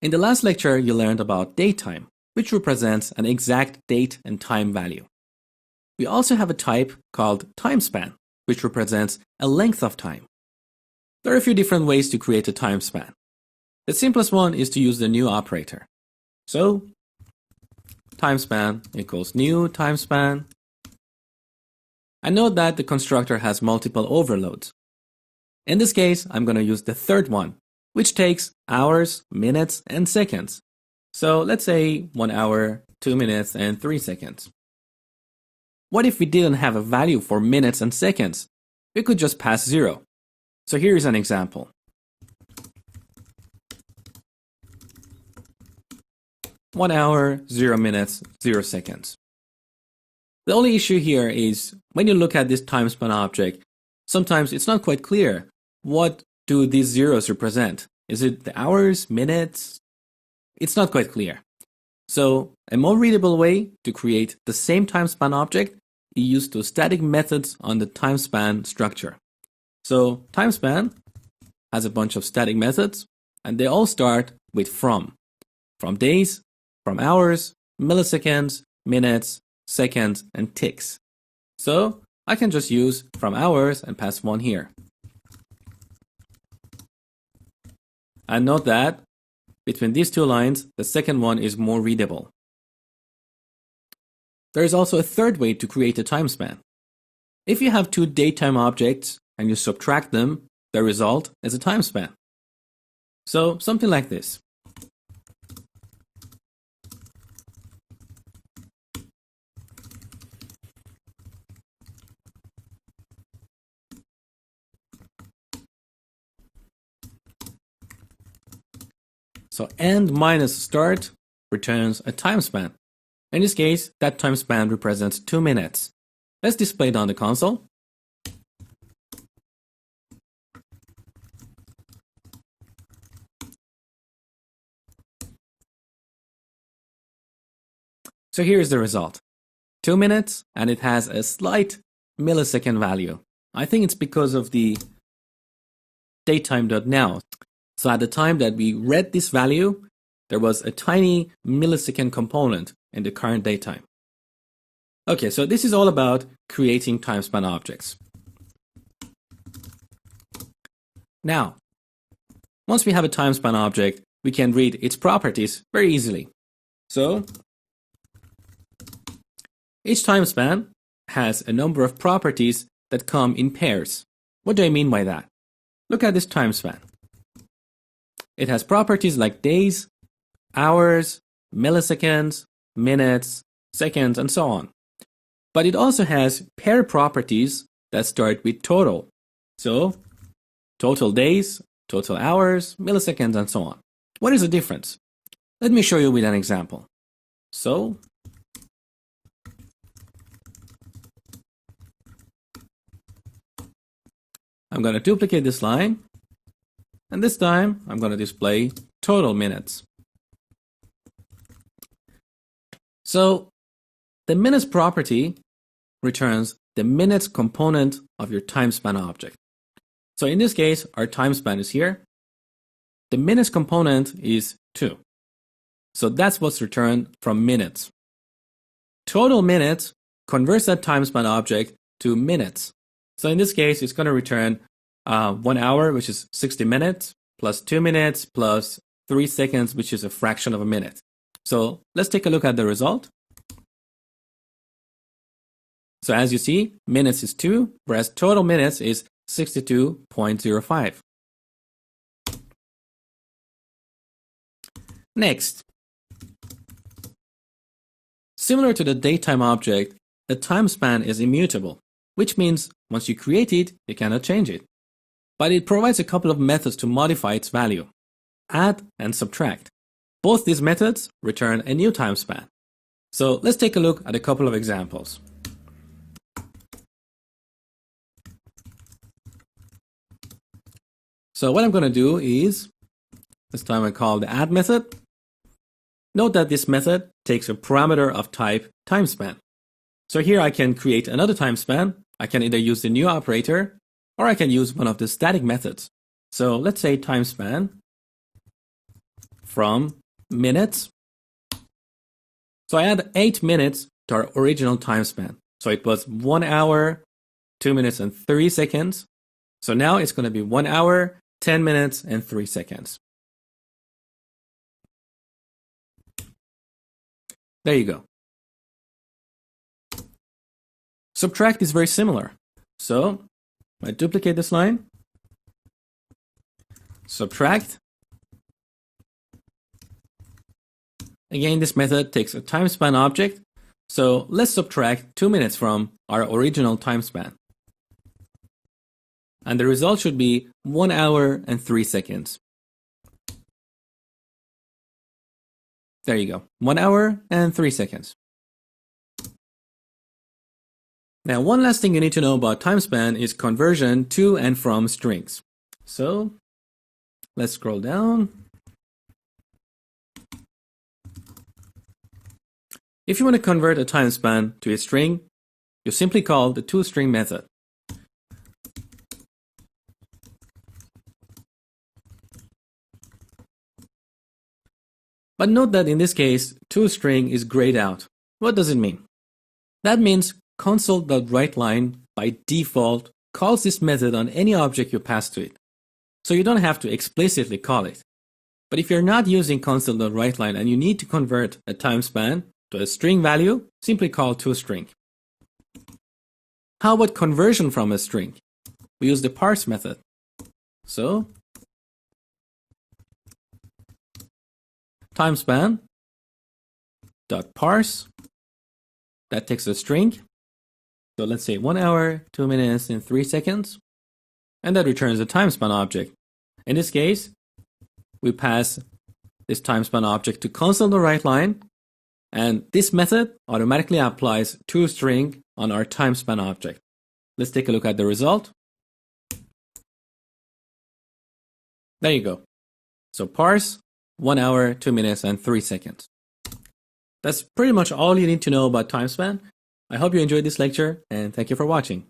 In the last lecture, you learned about datetime, which represents an exact date and time value. We also have a type called TimeSpan, which represents a length of time. There are a few different ways to create a TimeSpan. The simplest one is to use the new operator. So, TimeSpan equals new TimeSpan. And note that the constructor has multiple overloads. In this case, I'm going to use the third one, which takes hours, minutes, and seconds. So let's say 1 hour, 2 minutes, and 3 seconds. What if we didn't have a value for minutes and seconds? We could just pass 0. So here is an example. 1 hour, 0 minutes, 0 seconds. The only issue here is when you look at this TimeSpan object, sometimes it's not quite clear. What do these zeros represent? Is it the hours, minutes? It's not quite clear. So a more readable way to create the same TimeSpan object is use two static methods on the TimeSpan structure. So TimeSpan has a bunch of static methods, and they all start with from days, from hours, milliseconds, minutes, seconds, and ticks. So I can just use from hours and pass 1 here. And note that between these two lines, the second one is more readable. There is also a third way to create a TimeSpan. If you have two datetime objects and you subtract them, the result is a TimeSpan. So something like this. So end minus start returns a TimeSpan. In this case, that TimeSpan represents 2 minutes. Let's display it on the console. So here is the result. 2 minutes, and it has a slight millisecond value. I think it's because of the datetime.now. So at the time that we read this value, there was a tiny millisecond component in the current datetime. Okay, so this is all about creating TimeSpan objects. Now, once we have a TimeSpan object, we can read its properties very easily. So, each TimeSpan has a number of properties that come in pairs. What do I mean by that? Look at this TimeSpan. It has properties like days, hours, milliseconds, minutes, seconds, and so on. But it also has pair properties that start with total. So, total days, total hours, milliseconds, and so on. What is the difference? Let me show you with an example. So, I'm going to duplicate this line. And this time, I'm going to display total minutes. So, the minutes property returns the minutes component of your TimeSpan object. So in this case, our TimeSpan is here. The minutes component is 2. So that's what's returned from minutes. Total minutes converts that TimeSpan object to minutes. So in this case, it's going to return 1 hour, which is 60 minutes, plus 2 minutes, plus 3 seconds, which is a fraction of a minute. So let's take a look at the result. So as you see, minutes is 2, whereas total minutes is 62.05. Next, similar to the datetime object, the TimeSpan is immutable, which means once you create it, you cannot change it. But it provides a couple of methods to modify its value: add and subtract. Both these methods return a new TimeSpan. So let's take a look at a couple of examples. So what I'm going to do is, this time I call the add method. Note that this method takes a parameter of type TimeSpan. So here I can create another TimeSpan. I can either use the new operator, or I can use one of the static methods. So let's say TimeSpan from minutes. So I add 8 minutes to our original time span. So it was 1 hour, 2 minutes and 3 seconds. So now it's going to be 1 hour, 10 minutes and 3 seconds. There you go. Subtract is very similar. So I duplicate this line, subtract. Again, this method takes a time span object. So let's subtract 2 minutes from our original time span. And the result should be 1 hour and 3 seconds. There you go, 1 hour and 3 seconds. Now, one last thing you need to know about TimeSpan is conversion to and from strings. So let's scroll down. If you want to convert a TimeSpan to a string, you simply call the toString method. But note that in this case, toString is grayed out. What does it mean? That means console.writeLine by default calls this method on any object you pass to it. So you don't have to explicitly call it. But if you're not using console.writeLine and you need to convert a TimeSpan to a string value, simply call toString. How about conversion from a string? We use the parse method. So TimeSpan.parse, that takes a string. So let's say 1 hour, 2 minutes, and 3 seconds. And that returns a TimeSpan object. In this case, we pass this TimeSpan object to console.writeLine, and this method automatically applies toString on our TimeSpan object. Let's take a look at the result. There you go. So parse, 1 hour, 2 minutes, and 3 seconds. That's pretty much all you need to know about TimeSpan. I hope you enjoyed this lecture, and thank you for watching.